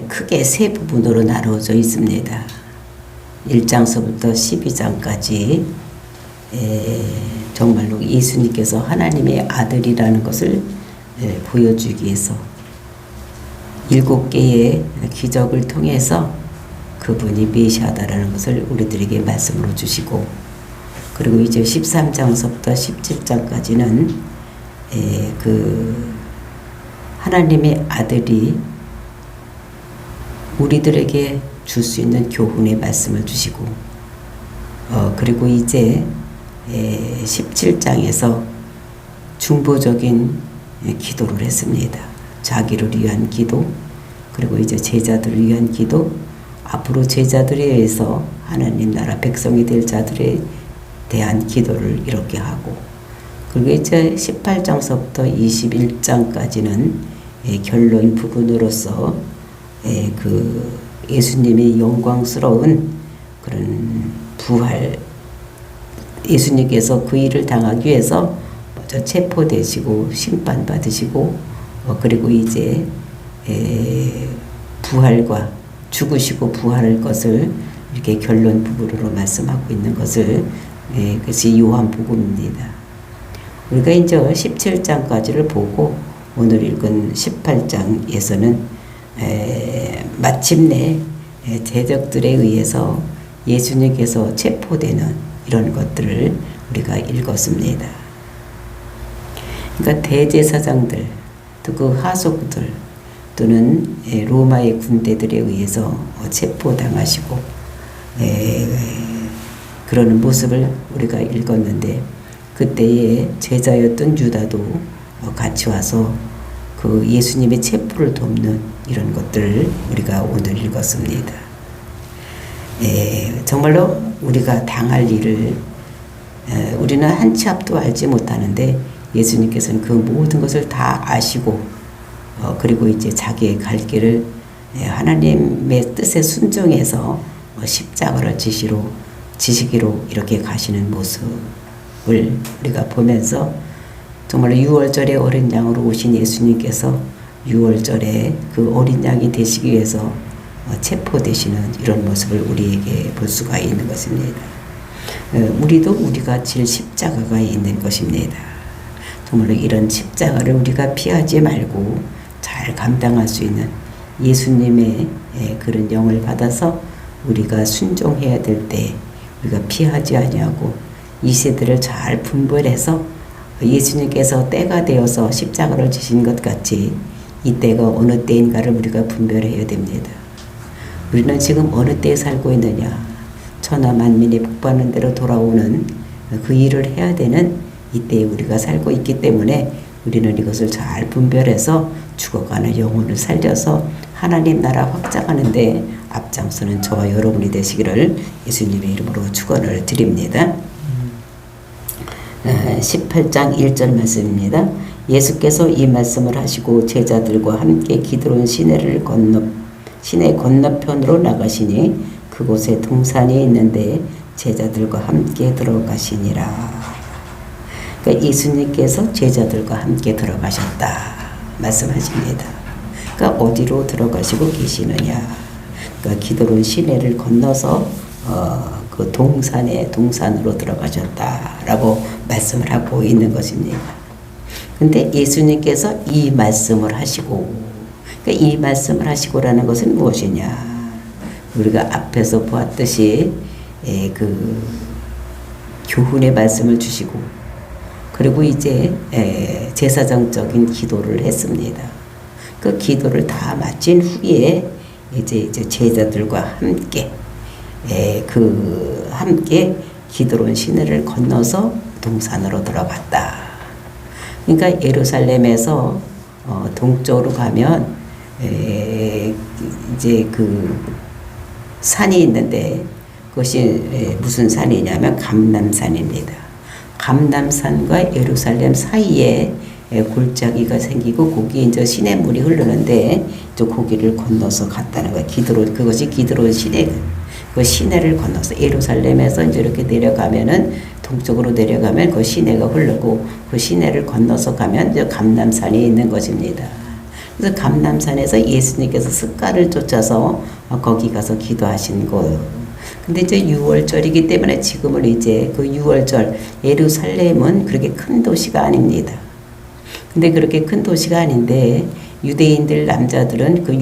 크게 세 부분으로 나누어져 있습니다. 1장서부터 12장까지 정말로 예수님께서 하나님의 아들이라는 것을 보여주기 위해서 7개의 기적을 통해서 그분이 메시아다라는 것을 우리들에게 말씀으로 주시고, 그리고 이제 13장서부터 17장까지는 그 하나님의 아들이 우리들에게 줄 수 있는 교훈의 말씀을 주시고, 그리고 이제 17장에서 중보적인 기도를 했습니다. 자기를 위한 기도, 그리고 이제 제자들을 위한 기도, 앞으로 제자들에 의해서 하나님 나라 백성이 될 자들에 대한 기도를 이렇게 하고, 그리고 이제 18장서부터 21장까지는 결론 부분으로서 그 예수님의 영광스러운 그런 부활, 예수님께서 그 일을 당하기 위해서 먼저 체포되시고 심판받으시고, 그리고 이제 부활과 죽으시고 부활할 것을 이렇게 결론 부분으로 말씀하고 있는 것을 그것이 요한복음입니다. 우리가 이제 17장까지를 보고 오늘 읽은 18장에서는 마침내 대적들에 의해서 예수님께서 체포되는 이런 것들을 우리가 읽었습니다. 그러니까 대제사장들, 또 그 하속들, 또는 로마의 군대들에 의해서 체포당하시고 그러는 모습을 우리가 읽었는데, 그때의 제자였던 유다도 같이 와서 그 예수님의 체포를 돕는 이런 것들을 우리가 오늘 읽었습니다. 정말로 우리가 당할 일을 우리는 한 치 앞도 알지 못하는데 예수님께서는 그 모든 것을 다 아시고, 그리고 이제 자기의 갈 길을 하나님의 뜻에 순종해서 십자가를 지시기로 이렇게 가시는 모습을 우리가 보면서, 정말로 6월절에 어린 양으로 오신 예수님께서 6월절에 그 어린 양이 되시기 위해서 체포되시는 이런 모습을 우리에게 볼 수가 있는 것입니다. 우리도 우리가 질 십자가가 있는 것입니다. 정말로 이런 십자가를 우리가 피하지 말고 잘 감당할 수 있는 예수님의 그런 영을 받아서 우리가 순종해야 될 때 우리가 피하지 아니하고 이 세대를 잘 분별해서 예수님께서 때가 되어서 십자가를 지신 것 같이 이 때가 어느 때인가를 우리가 분별해야 됩니다. 우리는 지금 어느 때에 살고 있느냐, 천하 만민이 복받는 대로 돌아오는 그 일을 해야 되는 이때에 우리가 살고 있기 때문에 우리는 이것을 잘 분별해서 죽어가는 영혼을 살려서 하나님 나라 확장하는데 앞장서는 저와 여러분이 되시기를 예수님의 이름으로 축원을 드립니다. 18장 1절 말씀입니다. 예수께서 이 말씀을 하시고 제자들과 함께 기드론 시내 건너편으로 나가시니 그곳에 동산이 있는데 제자들과 함께 들어가시니라. 그러니까 예수님께서 제자들과 함께 들어가셨다 말씀하십니다. 그러니까 어디로 들어가시고 계시느냐, 그러니까 기드론 시내를 건너서 그 동산으로 들어가셨다라고 말씀을 하고 있는 것입니다. 근데 예수님께서 이 말씀을 하시고, 그러니까 이 말씀을 하시고라는 것은 무엇이냐, 우리가 앞에서 보았듯이 그 교훈의 말씀을 주시고, 그리고 이제 제사장적인 기도를 했습니다. 그 기도를 다 마친 후에 이제 제자들과 함께 기드론 시내를 건너서 동산으로 들어갔다. 그러니까 예루살렘에서 동쪽으로 가면 이제 그 산이 있는데 그것이 무슨 산이냐면 감람산입니다. 감람산과 예루살렘 사이에 골짜기가 생기고 거기에 이제 시냇물이 흐르는데 저 고기를 건너서 갔다는 거예요. 그것이 기드론 시내. 그 시내를 건너서 예루살렘에서 이제 이렇게 내려가면은 동쪽으로 내려가면 그 시내가 흐르고 그 시내를 건너서 가면 이제 감람산이 있는 것입니다. 그래서 감람산에서 예수님께서 습가를 쫓아서 거기 가서 기도하신 거예요. 근데 이제 6월절이기 때문에 지금은 이제 그 6월절 예루살렘은 그렇게 큰 도시가 아닙니다. 근데 그렇게 큰 도시가 아닌데 유대인들 남자들은 그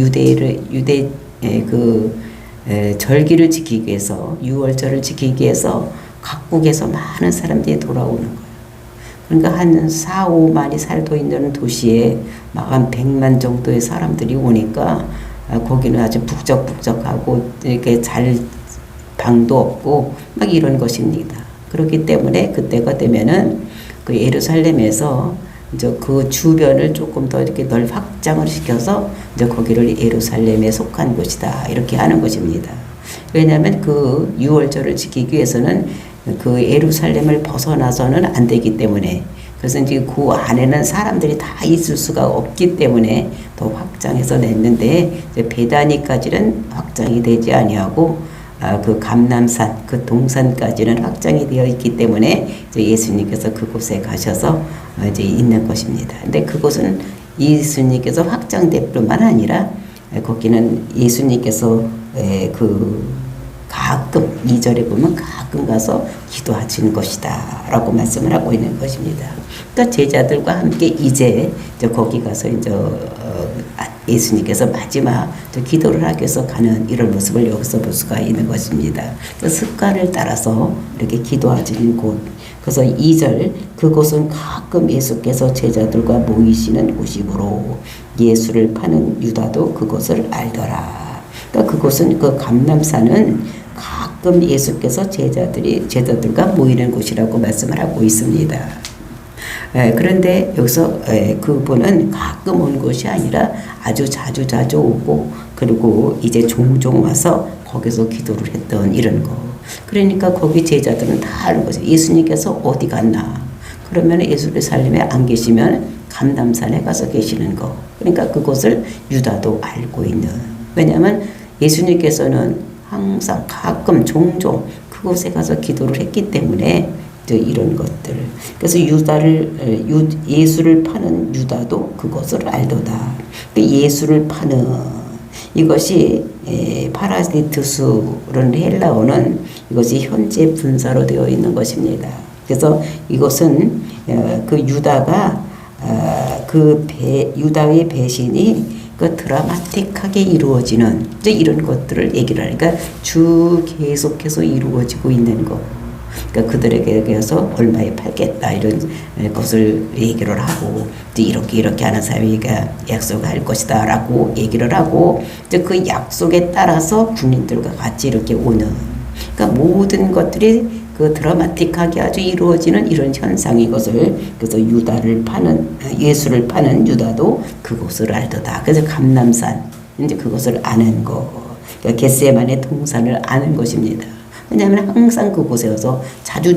절기를 지키기 위해서 6월절을 지키기 위해서 각국에서 많은 사람들이 돌아오는 거예요. 그러니까 한 4, 5만이 살고 있는 도시에 막 한 100만 정도의 사람들이 오니까 거기는 아주 북적북적하고 이렇게 잘 방도 없고 막 이런 것입니다. 그렇기 때문에 그때가 되면은 그 예루살렘에서 이제 그 주변을 조금 더 이렇게 확장을 시켜서 이제 거기를 예루살렘에 속한 곳이다 이렇게 하는 것입니다. 왜냐하면 그 6월절을 지키기 위해서는 그 예루살렘을 벗어나서는 안 되기 때문에 그래서 이제 그 안에는 사람들이 다 있을 수가 없기 때문에 더 확장해서 냈는데 이제 베다니까지는 확장이 되지 아니하고 그 감람산 그 동산까지는 확장이 되어 있기 때문에 이제 예수님께서 그곳에 가셔서 이제 있는 것입니다. 근데 그곳은 예수님께서 확장될 뿐만 아니라 거기는 예수님께서 가끔 2절에 보면 가끔 가서 기도하시는 것이다 라고 말씀을 하고 있는 것입니다. 그러니까 제자들과 함께 이제 거기 가서 이제 예수님께서 마지막 기도를 하기 위해서 가는 이런 모습을 여기서 볼 수가 있는 것입니다. 그 습관을 따라서 이렇게 기도하시는 곳. 그래서 2절 그곳은 가끔 예수께서 제자들과 모이시는 곳이므로 예수를 파는 유다도 그곳을 알더라. 그러니까 그곳은 그 감람산은 가끔 예수께서 제자들과 모이는 곳이라고 말씀을 하고 있습니다. 그런데 여기서 그분은 가끔 온 것이 아니라 아주 자주 오고 그리고 이제 종종 와서 거기서 기도를 했던 이런 거. 그러니까 거기 제자들은 다 아는 거죠. 예수님께서 어디 갔나. 그러면 예루살렘에 안 계시면 감람산에 가서 계시는 거. 그러니까 그곳을 유다도 알고 있는. 왜냐하면 예수님께서는 항상 가끔 종종 그곳에 가서 기도를 했기 때문에 이런 것들. 그래서 예수를 파는 유다도 그것을 알도다. 예수를 파는 이것이 파라디투스라는 헬라어는 이것이 현재 분사로 되어 있는 것입니다. 그래서 이것은 그 유다가 유다의 배신이 그 드라마틱하게 이루어지는 이제 이런 것들을 얘기를 하니까 계속해서 이루어지고 있는 거. 그러니까 그들에게 대해서 얼마에 팔겠다 이런 것을 얘기를 하고 이렇게 하는 사람이가 약속할 것이다라고 얘기를 하고 이제 그 약속에 따라서 군인들과 같이 이렇게 오는 그러니까 모든 것들이 그 드라마틱하게 아주 이루어지는 이런 현상인 것을 그래서 예수를 파는 유다도 그곳을 알도다. 그래서 감람산 이제 그것을 아는 거. 그러니까 겟세마네 동산을 아는 것입니다. 왜냐하면 항상 그곳에 와서 자주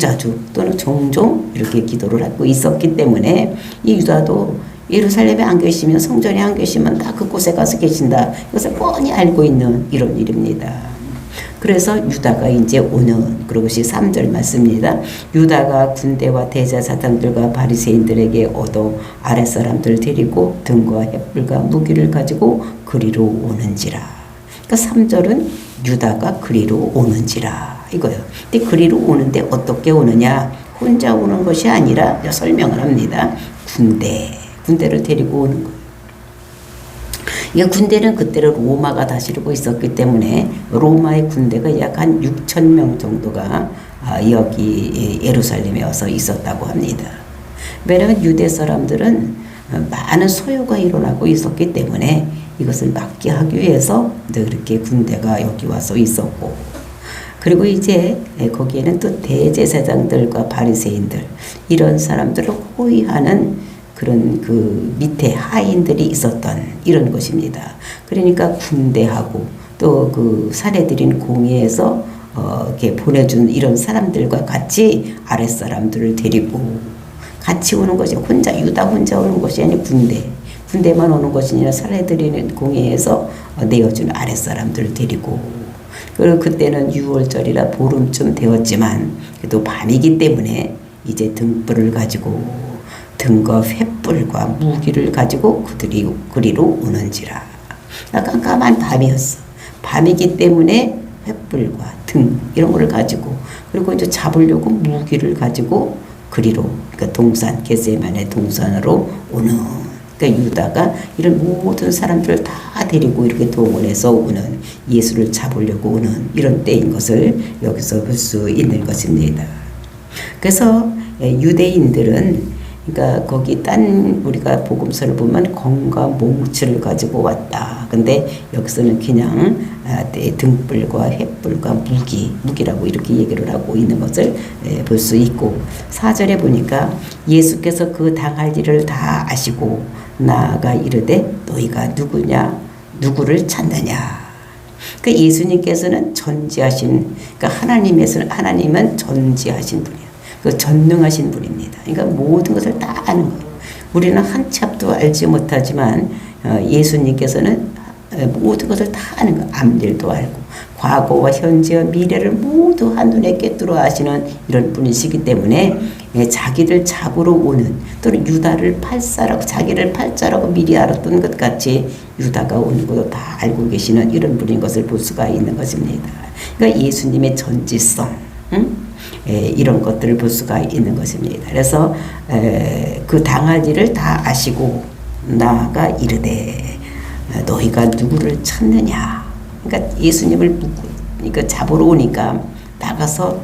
또는 종종 이렇게 기도를 하고 있었기 때문에 이 유다도 예루살렘에 안 계시면 성전에 안 계시면 다 그곳에 가서 계신다. 이것을 뻔히 알고 있는 이런 일입니다. 그래서 유다가 이제 오는 그것이 3절 말씀입니다. 유다가 군대와 대제사장들과 바리새인들에게 얻어 아랫사람들 데리고 등과 횃불과 무기를 가지고 그리로 오는지라. 그러니까 3절은 유다가 그리로 오는지라 이거예요. 근데 그리로 오는데 어떻게 오느냐? 혼자 오는 것이 아니라 설명을 합니다. 군대를 데리고 오는 거예요. 이 군대는 그때는 로마가 다스리고 있었기 때문에 로마의 군대가 약 한 6천 명 정도가 여기 예루살렘에 와서 있었다고 합니다. 왜냐하면 유대 사람들은 많은 소요가 일어나고 있었기 때문에 이것을 막게 하기 위해서 그렇게 군대가 여기 와서 있었고 그리고 이제 거기에는 또 대제사장들과 바리새인들 이런 사람들을 호위하는 그런 그 밑에 하인들이 있었던 이런 것입니다. 그러니까 군대하고 또 그 사례들인 공회에서 이렇게 보내준 이런 사람들과 같이 아랫사람들을 데리고 같이 오는 것이 유다 혼자 오는 것이 아니라 군대만 오는 것이 아니라 사례들인 공회에서 내어준 아랫사람들을 데리고 그리고 그때는 6월절이라 보름쯤 되었지만 그래도 밤이기 때문에 이제 등불을 가지고 등과 횃불과 무기를 가지고 그들이 그리로 오는지라. 깜깜한 밤이었어. 밤이기 때문에 횃불과 등 이런 걸 가지고 그리고 이제 잡으려고 무기를 가지고 그리로 그러니까 동산 겟세마네 동산으로 오는 그러니까 유다가 이런 모든 사람들을 다 데리고 이렇게 동원해서 오는 예수를 잡으려고 오는 이런 때인 것을 여기서 볼 수 있는 것입니다. 그래서 유대인들은 그러니까 거기 딴 우리가 복음서를 보면 검과 몽치를 가지고 왔다. 근데 여기서는 그냥 등불과 횃불과 무기라고 이렇게 얘기를 하고 있는 것을 볼 수 있고 4절에 보니까 예수께서 그 당할 일을 다 아시고 나아가 이르되 너희가 누구를 찾느냐. 그 예수님께서는 전지하신 그러니까 하나님은 전지하신 분이에요. 그 전능하신 분입니다. 그러니까 모든 것을 다 아는 거예요. 우리는 한 치 앞도 알지 못하지만 예수님께서는 모든 것을 다 아는 거예요. 앞일도 알고 과거와 현재와 미래를 모두 한눈에 꿰뚫어 아시는 이런 분이시기 때문에 자기를 잡으러 오는 또는 유다를 팔사라고 자기를 팔자라고 미리 알았던 것 같이 유다가 오는 것도 다 알고 계시는 이런 분인 것을 볼 수가 있는 것입니다. 그러니까 예수님의 전지성 이런 것들을 볼 수가 있는 것입니다. 그래서 그 당할 일을 다 아시고 나아가 이르되 너희가 누구를 찾느냐. 그러니까 예수님을 그러니까 잡으러 오니까 나가서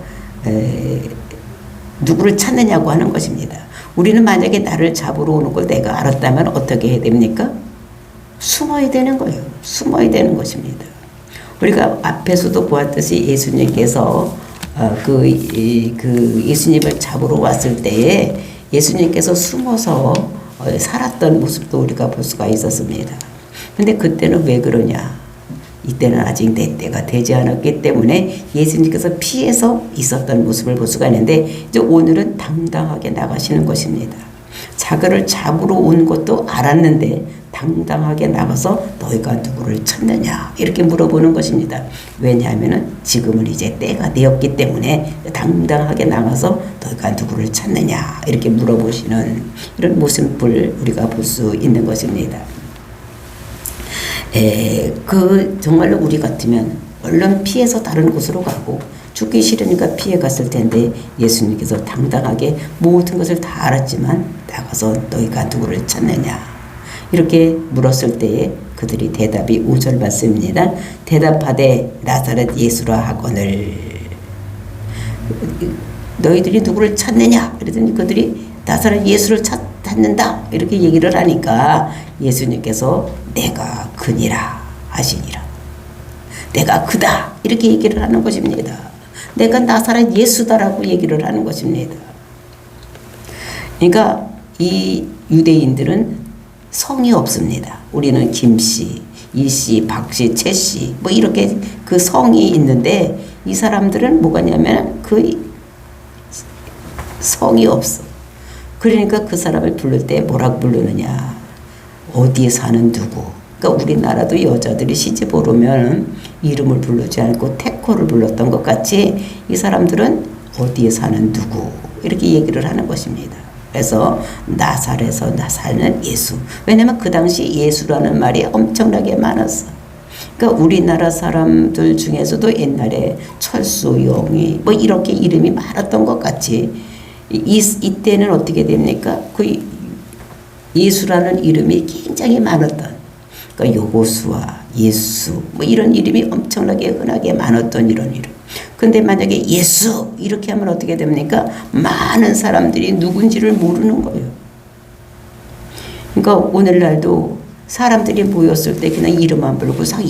누구를 찾느냐고 하는 것입니다. 우리는 만약에 나를 잡으러 오는 걸 내가 알았다면 어떻게 해야 됩니까? 숨어야 되는 거예요. 숨어야 되는 것입니다. 우리가 앞에서도 보았듯이 예수님께서 그 예수님을 잡으러 왔을 때에 예수님께서 숨어서 살았던 모습도 우리가 볼 수가 있었습니다. 근데 그때는 왜 그러냐? 이때는 아직 내 때가 되지 않았기 때문에 예수님께서 피해서 있었던 모습을 볼 수가 있는데 이제 오늘은 당당하게 나가시는 것입니다. 자기를 잡으러 온 것도 알았는데 당당하게 나가서 너희가 누구를 찾느냐 이렇게 물어보는 것입니다. 왜냐하면 지금은 이제 때가 되었기 때문에 당당하게 나가서 너희가 누구를 찾느냐 이렇게 물어보시는 이런 모습을 우리가 볼 수 있는 것입니다. 정말로 우리 같으면 얼른 피해서 다른 곳으로 가고 죽기 싫으니까 피해 갔을 텐데 예수님께서 당당하게 모든 것을 다 알았지만 나가서 너희가 누구를 찾느냐 이렇게 물었을 때에 그들이 대답이 5절 말씀입니다. 대답하되 나사렛 예수라 하거늘 너희들이 누구를 찾느냐 그랬더니 그들이 나사렛 예수를 찾는다 이렇게 얘기를 하니까 예수님께서 내가 그니라 하시니라. 내가 그다 이렇게 얘기를 하는 것입니다. 내가 나사렛 예수다라고 얘기를 하는 것입니다. 그러니까 이 유대인들은 성이 없습니다. 우리는 김씨, 이씨, 박씨, 채씨 뭐 이렇게 그 성이 있는데 이 사람들은 뭐가냐면 그 성이 없어. 그러니까 그 사람을 부를 때 뭐라고 부르느냐. 어디에 사는 누구. 그러니까 우리나라도 여자들이 시집 오르면 이름을 부르지 않고 태코를 불렀던 것 같이 이 사람들은 어디에 사는 누구 이렇게 얘기를 하는 것입니다. 그래서 나사렛에서 나사렛은 예수. 왜냐면 그 당시 예수라는 말이 엄청나게 많았어. 그러니까 우리나라 사람들 중에서도 옛날에 철수, 영희 뭐 이렇게 이름이 많았던 것 같이 이때는 어떻게 됩니까? 그 예수라는 이름이 굉장히 많았던 그러니까 여호수아, 예수 뭐 이런 이름이 엄청나게 흔하게 많았던 이런 이름. 근데 만약에 예수 이렇게 하면 어떻게 됩니까? 많은 사람들이 누군지를 모르는 거예요. 그러니까 오늘날도 사람들이 모였을 때 그냥 이름만 부르고 성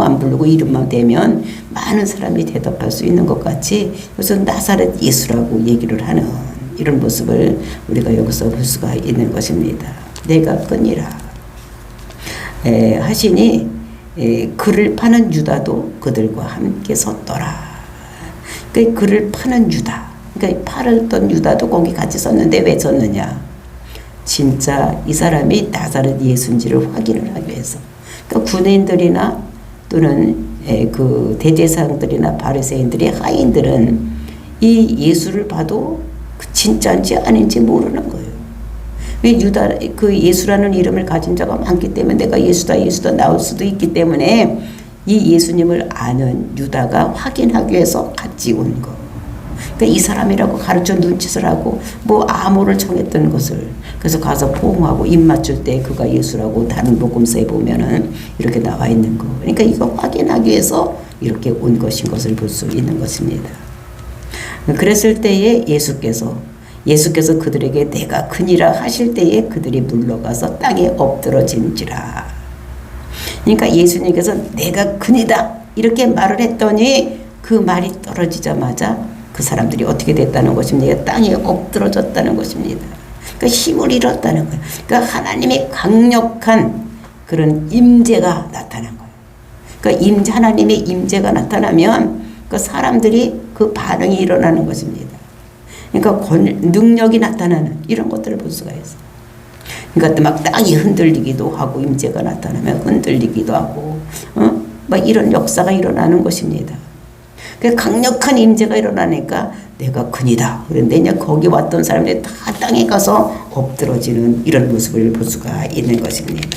안 부르고 이름만 대면 많은 사람이 대답할 수 있는 것 같이 그래서 나사렛 예수라고 얘기를 하는 이런 모습을 우리가 여기서 볼 수가 있는 것입니다. 내가 끄니라 하시니 그를 파는 유다도 그들과 함께 섰더라. 그러니까 그를 파는 유다, 그러니까 팔았던 유다도 거기 같이 섰는데 왜 섰느냐? 진짜 이 사람이 나사렛 예수인지를 확인을 하기 위해서. 그러니까 군인들이나 또는 그 대제사장들이나 바리새인들이 하인들은 이 예수를 봐도 진짜인지 아닌지 모르는 거예요. 왜 유다 그 예수라는 이름을 가진 자가 많기 때문에 내가 예수다 나올 수도 있기 때문에 이 예수님을 아는 유다가 확인하기 위해서 같이 온 거. 그러니까 이 사람이라고 가르쳐 눈짓을 하고 뭐 암호를 정했던 것을 그래서 가서 포옹하고 입 맞출 때 그가 예수라고 다른 복음서에 보면은 이렇게 나와 있는 거. 그러니까 이거 확인하기 위해서 이렇게 온 것인 것을 볼 수 있는 것입니다. 그랬을 때에 예수께서 그들에게 내가 크니라 하실 때에 그들이 물러가서 땅에 엎드러진지라. 그러니까 예수님께서 내가 크니다 이렇게 말을 했더니 그 말이 떨어지자마자 그 사람들이 어떻게 됐다는 것입니까? 땅에 엎드러졌다는 것입니다. 그러니까 힘을 잃었다는 거예요. 그러니까 하나님의 강력한 그런 임재가 나타난 거예요. 그러니까 하나님의 임재가 나타나면 그 사람들이 그 반응이 일어나는 것입니다. 그러니까 능력이 나타나는 이런 것들을 볼 수가 있어요. 그러니까 막 땅이 흔들리기도 하고 임재가 나타나면 흔들리기도 하고 막 이런 역사가 일어나는 것입니다. 그 강력한 임재가 일어나니까 내가 크니다. 그런데 이제 거기 왔던 사람들이 다 땅에 가서 엎드러지는 이런 모습을 볼 수가 있는 것입니다.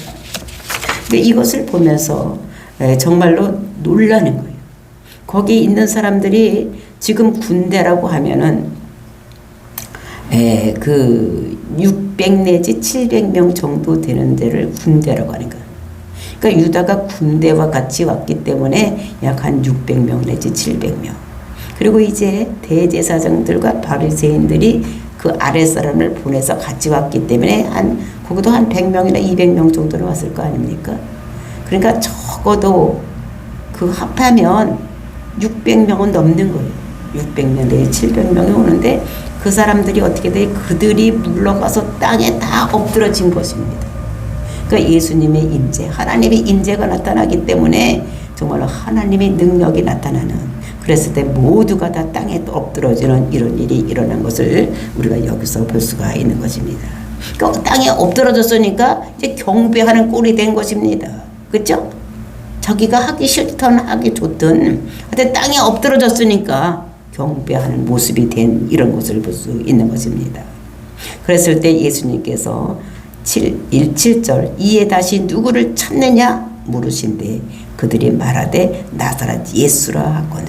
그러니까 이것을 보면서 정말로 놀라는 거예요. 거기 있는 사람들이 지금 군대라고 하면은 그 600 내지 700명 정도 되는 데를 군대라고 하는 거예요. 그러니까 유다가 군대와 같이 왔기 때문에 약 한 600명 내지 700명. 그리고 이제 대제사장들과 바리새인들이 그 아랫사람을 보내서 같이 왔기 때문에 거기도 한 100명이나 200명 정도는 왔을 거 아닙니까? 그러니까 적어도 그 합하면 600명은 넘는 거예요. 600명 내지 700명이 오는데 그 사람들이 어떻게 돼? 그들이 물러가서 땅에 다 엎드러진 것입니다. 그러니까 예수님의 임재, 하나님의 임재가 나타나기 때문에 정말로 하나님의 능력이 나타나는 그랬을 때 모두가 다 땅에 엎드러지는 이런 일이 일어난 것을 우리가 여기서 볼 수가 있는 것입니다. 그러니까 땅에 엎드러졌으니까 이제 경배하는 꼴이 된 것입니다. 그렇죠? 자기가 하기 싫든 하기 좋든 하여튼 땅에 엎드러졌으니까 경배하는 모습이 된 이런 것을 볼 수 있는 것입니다. 그랬을 때 예수님께서 7절 이에 다시 누구를 찾느냐 물으신데 그들이 말하되 나사렛 예수라 하거늘.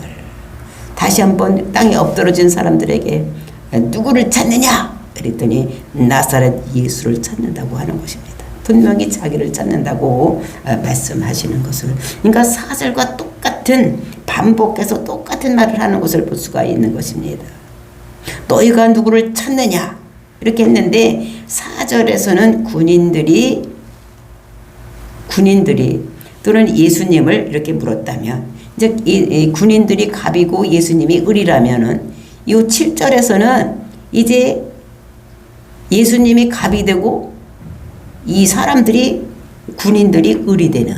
다시 한번 땅에 엎드러진 사람들에게 누구를 찾느냐 그랬더니 나사렛 예수를 찾는다고 하는 것입니다. 분명히 자기를 찾는다고 말씀하시는 것을. 그러니까 사절과 똑같은 반복해서 똑같은 말을 하는 것을 볼 수가 있는 것입니다. 너희가 누구를 찾느냐 이렇게 했는데 4절에서는 군인들이 또는 예수님을 이렇게 물었다면 이제 이 군인들이 갑이고 예수님이 을이라면은 이 7절에서는 이제 예수님이 갑이 되고 이 사람들이 군인들이 을이 되는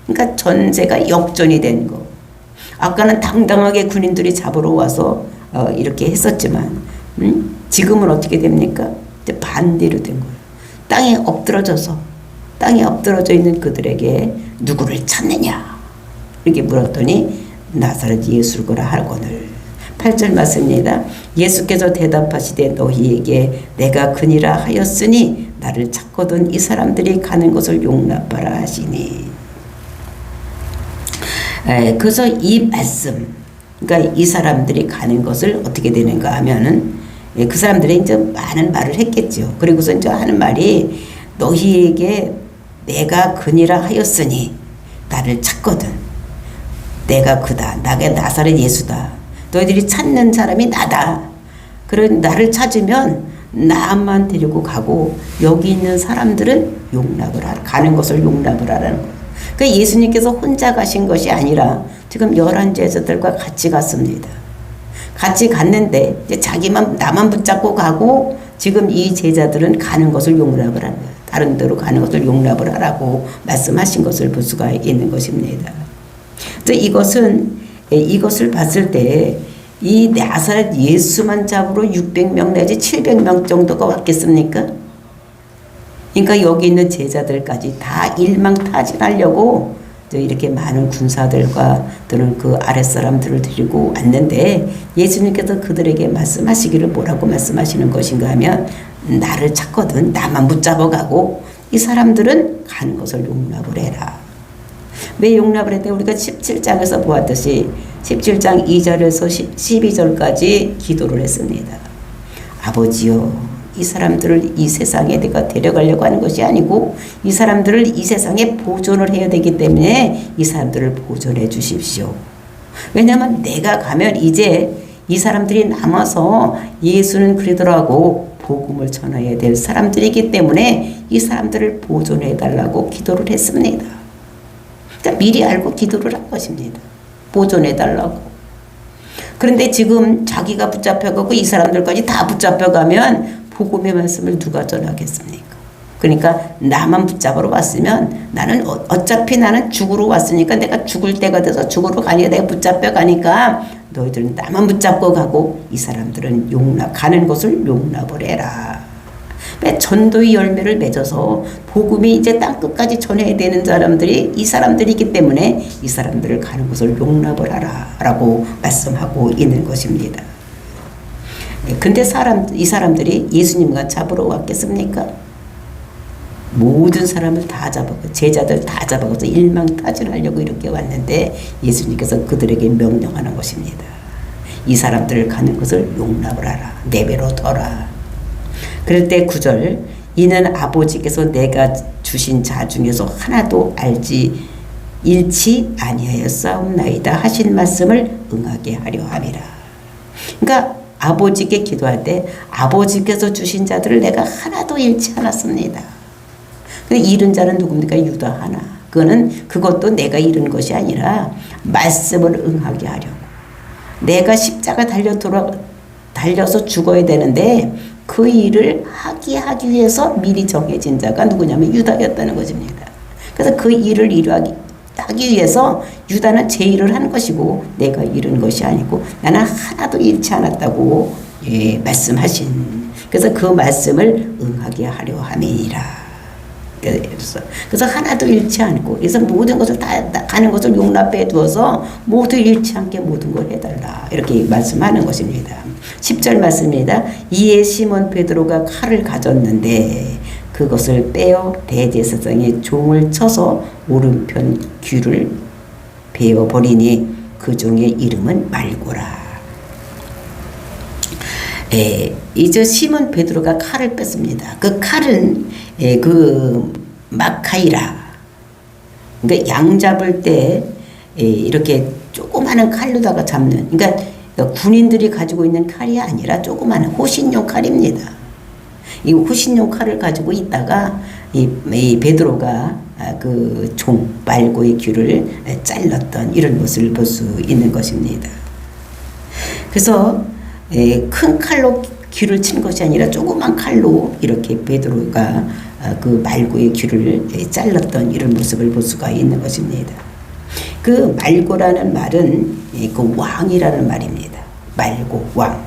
그러니까 전세가 역전이 된 거. 아까는 당당하게 군인들이 잡으러 와서 이렇게 했었지만 지금은 어떻게 됩니까? 이제 반대로 된 거예요. 땅에 엎드러져 있는 그들에게 누구를 찾느냐 이렇게 물었더니 나사렛 예수를 거라 하거늘. 8절 맞습니다. 예수께서 대답하시되 너희에게 내가 그니라 하였으니 나를 찾거든 이 사람들이 가는 것을 용납하라 하시니. 그래서 이 말씀, 그러니까 이 사람들이 가는 것을 어떻게 되는가 하면은 그 사람들이 이제 많은 말을 했겠죠. 그리고서 이제 하는 말이 너희에게 내가 그니라 하였으니 나를 찾거든. 내가 그다. 나가 나사렛 예수다. 너희들이 찾는 사람이 나다. 그런 나를 찾으면 나만 데리고 가고 여기 있는 사람들은 용납을 하라. 가는 것을 용납을 하라는 거예요. 그러니까 예수님께서 혼자 가신 것이 아니라 지금 11 제자들과 같이 갔습니다. 같이 갔는데 이제 나만 붙잡고 가고 지금 이 제자들은 가는 것을 용납을 하는 거예요. 다른 데로 가는 것을 용납을 하라고 말씀하신 것을 볼 수가 있는 것입니다. 그래서 이것을 봤을 때 이 나사렛 예수만 잡으러 600명 내지 700명 정도가 왔겠습니까? 그러니까 여기 있는 제자들까지 다 일망타진하려고 이렇게 많은 군사들과 또는 그 아랫사람들을 데리고 왔는데 예수님께서 그들에게 말씀하시기를 뭐라고 말씀하시는 것인가 하면 나를 찾거든 나만 붙잡아가고 이 사람들은 가는 것을 용납을 해라. 왜 용납을 했대? 우리가 17장에서 보았듯이 17장 2절에서 12절까지 기도를 했습니다. 아버지여 이 사람들을 이 세상에 내가 데려가려고 하는 것이 아니고 이 사람들을 이 세상에 보존을 해야 되기 때문에 이 사람들을 보존해 주십시오. 왜냐하면 내가 가면 이제 이 사람들이 남아서 예수는 그러더라고 복음을 전해야 될 사람들이기 때문에 이 사람들을 보존해 달라고 기도를 했습니다. 그러니까 미리 알고 기도를 한 것입니다. 보존해 달라고. 그런데 지금 자기가 붙잡혀가고 이 사람들까지 다 붙잡혀가면 복음의 말씀을 누가 전하겠습니까? 그러니까 나만 붙잡으러 왔으면 나는 어차피 나는 죽으러 왔으니까 내가 죽을 때가 돼서 죽으러 가니까 내가 붙잡혀 가니까 너희들은 나만 붙잡고 가고 이 사람들은 가는 것을 용납을 해라. 전도의 열매를 맺어서 복음이 이제 땅끝까지 전해야 되는 사람들이 이 사람들이기 때문에 이 사람들을 가는 것을 용납을 하라 라고 말씀하고 있는 것입니다. 근데 이 사람들이 예수님과 잡으러 왔겠습니까? 모든 사람을 다 잡아서 제자들 다 잡아서 일망타진하려고 이렇게 왔는데 예수님께서 그들에게 명령하는 것입니다. 이 사람들을 가는 것을 용납을 하라. 내버려 둬라. 그럴 때 9절 이는 아버지께서 내가 주신 자 중에서 하나도 잃지 아니하였사옵나이다 하신 말씀을 응하게 하려 함이라. 그러니까 아버지께 기도할 때 아버지께서 주신 자들을 내가 하나도 잃지 않았습니다. 근데 잃은 자는 누굽니까? 유다 하나. 그것도 내가 잃은 것이 아니라 말씀을 응하게 하려고. 내가 십자가 달려서 죽어야 되는데 그 일을 하기 위해서 미리 정해진 자가 누구냐면 유다였다는 것입니다. 그래서 그 일을 하기 위해서 유다는 제 일을 한 것이고 내가 잃은 것이 아니고 나는 하나도 잃지 않았다고 말씀하신. 그래서 그 말씀을 응하게 하려 함이니라. 그래서 하나도 잃지 않고 그래서 모든 것을 다 가는 것을 용납해 두어서 모두 잃지 않게 모든 걸 해달라 이렇게 말씀하는 것입니다. 10절 말씀입니다. 이에 시몬 베드로가 칼을 가졌는데 그것을 빼어 대제사장의 종을 쳐서 오른편 귀를 베어버리니 그 종의 이름은 말고라. 이제 시몬 베드로가 칼을 뺐습니다. 그 칼은 그 마카이라. 그러니까 양 잡을 때 이렇게 조그마한 칼로다가 잡는. 그러니까 군인들이 가지고 있는 칼이 아니라 조그마한 호신용 칼입니다. 이 호신용 칼을 가지고 있다가 이 베드로가 그 종 말고의 귀를 잘랐던 이런 모습을 볼 수 있는 것입니다. 그래서 큰 칼로 귀를 친 것이 아니라 조그만 칼로 이렇게 베드로가 그 말고의 귀를 잘랐던 이런 모습을 볼 수가 있는 것입니다. 그 말고라는 말은 그 왕이라는 말입니다. 말고 왕.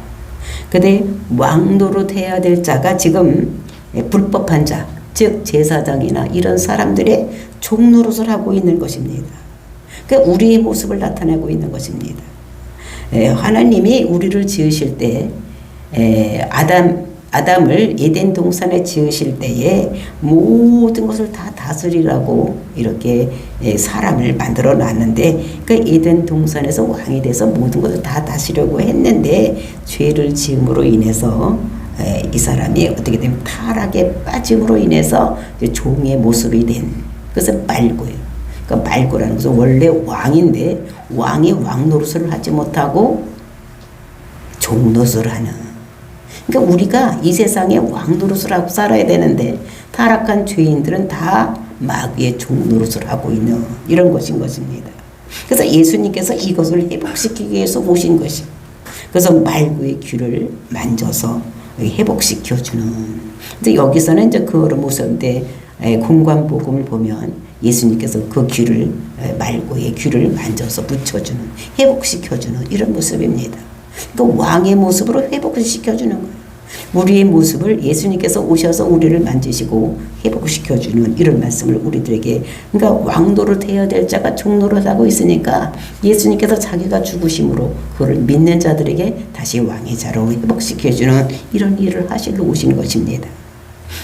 근데 왕 노릇해야 될 자가 지금 불법한 자, 즉 제사장이나 이런 사람들의 종 노릇을 하고 있는 것입니다. 그러니까 우리의 모습을 나타내고 있는 것입니다. 하나님이 우리를 지으실 때 아담을 에덴 동산에 지으실 때에 모든 것을 다 다스리라고 이렇게 사람을 만들어 놨는데 그 에덴 동산에서 왕이 돼서 모든 것을 다 다스리려고 했는데 죄를 지음으로 인해서 이 사람이 어떻게 되면 타락에 빠짐으로 인해서 종의 모습이 된 그것은 말고예요. 그러니까 말고라는 것은 원래 왕인데 왕이 왕 노릇을 하지 못하고 종 노릇을 하는. 그러니까 우리가 이 세상에 왕 노릇을 하고 살아야 되는데 타락한 죄인들은 다 마귀의 종 노릇을 하고 있는 이런 것인 것입니다. 그래서 예수님께서 이것을 회복시키기 위해서 오신 것이. 그래서 말고의 귀를 만져서 회복시켜주는. 근데 여기서는 이제 그거를 모습인데 공관복음을 보면 예수님께서 그 귀를 말고의 귀를 만져서 붙여주는 회복시켜주는 이런 모습입니다. 그러니까 왕의 모습으로 회복을 시켜주는 거예요. 우리의 모습을 예수님께서 오셔서 우리를 만지시고 회복시켜주는 이런 말씀을 우리들에게, 그러니까 왕노릇 해야 될 자가 종노릇 하고 있으니까 예수님께서 자기가 죽으심으로 그를 믿는 자들에게 다시 왕의 자로 회복시켜주는 이런 일을 하시러 오신 것입니다.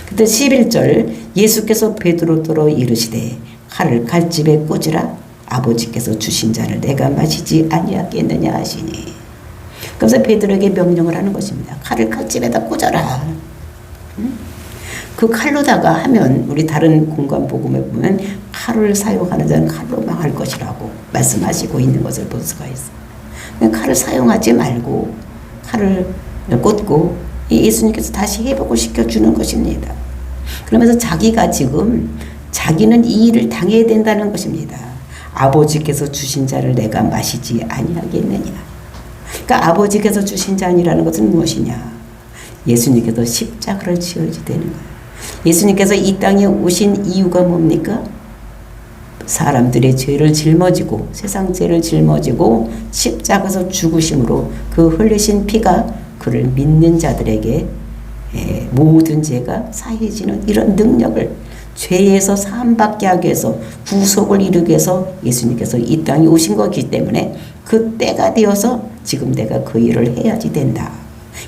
그때 11절, 예수께서 베드로더러 이르시되 칼을 칼집에 꽂으라. 아버지께서 주신 잔을 내가 마시지 아니하겠느냐 하시니. 그래서 베드로에게 명령을 하는 것입니다. 칼을 칼집에다 꽂아라. 그 칼로다가 하면, 우리 다른 공간 복음에 보면 칼을 사용하는 자는 칼로 망할 것이라고 말씀하시고 있는 것을 볼 수가 있어요. 칼을 사용하지 말고 칼을 꽂고 예수님께서 다시 회복을 시켜주는 것입니다. 그러면서 자기가 지금 자기는 이 일을 당해야 된다는 것입니다. 아버지께서 주신 잔을 내가 마시지 아니하겠느냐. 그러니까 아버지께서 주신 잔이라는 것은 무엇이냐? 예수님께서 십자가를 지어야 되는 거예요. 예수님께서 이 땅에 오신 이유가 뭡니까? 사람들의 죄를 짊어지고, 세상 죄를 짊어지고 십자가에서 죽으심으로 그 흘리신 피가 그를 믿는 자들에게 모든 죄가 사해지는 이런 능력을, 죄에서 사함받게 하기 위해서, 구속을 이루기 위해서 예수님께서 이 땅에 오신 거기 때문에 그 때가 되어서 지금 내가 그 일을 해야지 된다.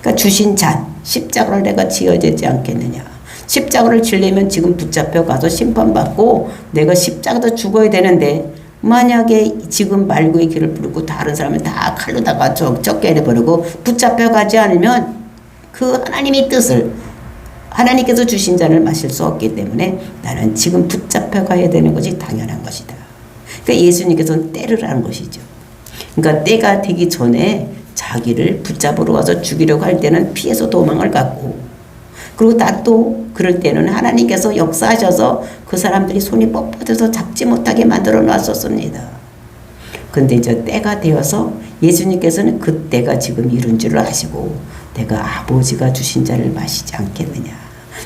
그러니까 주신 잔, 십자가를 내가 지어야 되지 않겠느냐. 십자가를 지려면 지금 붙잡혀 가서 심판받고 내가 십자가도 죽어야 되는데, 만약에 지금 말고의 길을 부르고 다른 사람을 다 칼로다가 쫓게 해버리고 붙잡혀 가지 않으면 그 하나님의 뜻을, 하나님께서 주신 잔을 마실 수 없기 때문에 나는 지금 붙잡혀 가야 되는 것이 당연한 것이다. 그러니까 예수님께서는 때를 하는 것이죠. 그러니까 때가 되기 전에 자기를 붙잡으러 와서 죽이려고 할 때는 피해서 도망을 갔고, 그리고 또 그럴 때는 하나님께서 역사하셔서 그 사람들이 손이 뻣뻣해서 잡지 못하게 만들어 놨었습니다. 근데 이제 때가 되어서 예수님께서는 그 때가 지금 이른 줄을 아시고, 내가 아버지가 주신 잔을 마시지 않겠느냐.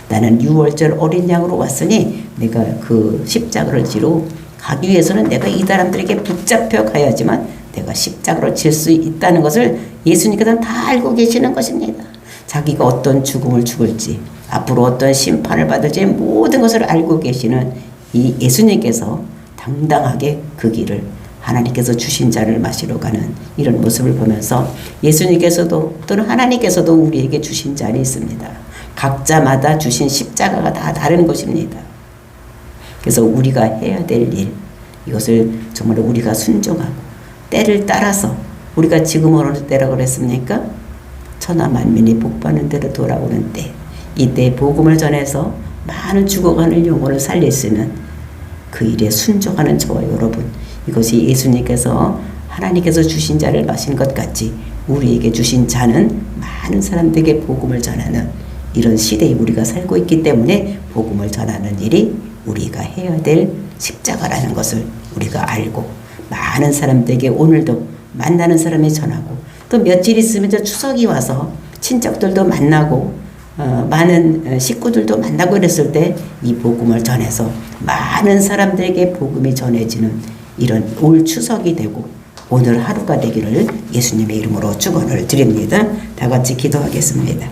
나는 6월절 어린 양으로 왔으니 내가 그 십자가를 지러 가기 위해서는 내가 이 사람들에게 붙잡혀 가야지만 내가 십자가를 질 수 있다는 것을 예수님께서는 다 알고 계시는 것입니다. 자기가 어떤 죽음을 죽을지, 앞으로 어떤 심판을 받을지 모든 것을 알고 계시는 이 예수님께서 당당하게 그 길을, 하나님께서 주신 잔을 마시러 가는 이런 모습을 보면서, 예수님께서도 또는 하나님께서도 우리에게 주신 잔이 있습니다. 각자마다 주신 십자가가 다 다른 것입니다. 그래서 우리가 해야 될 일, 이것을 정말 우리가 순종하고 때를 따라서, 우리가 지금 어느 때라고 그랬습니까? 천하 만민이 복받는 대로 돌아오는 때, 이때 복음을 전해서 많은 죽어가는 영혼을 살릴 수 있는 그 일에 순종하는 저와 여러분, 이것이 예수님께서 하나님께서 주신 잔을 마신 것 같이 우리에게 주신 잔은 많은 사람들에게 복음을 전하는 이런 시대에 우리가 살고 있기 때문에 복음을 전하는 일이 우리가 해야 될 십자가라는 것을 우리가 알고, 많은 사람들에게 오늘도 만나는 사람이 전하고, 또 며칠 있으면 저 추석이 와서 친척들도 만나고 많은 식구들도 만나고 그랬을 때 이 복음을 전해서 많은 사람들에게 복음이 전해지는 이런 올 추석이 되고 오늘 하루가 되기를 예수님의 이름으로 축원을 드립니다. 다 같이 기도하겠습니다.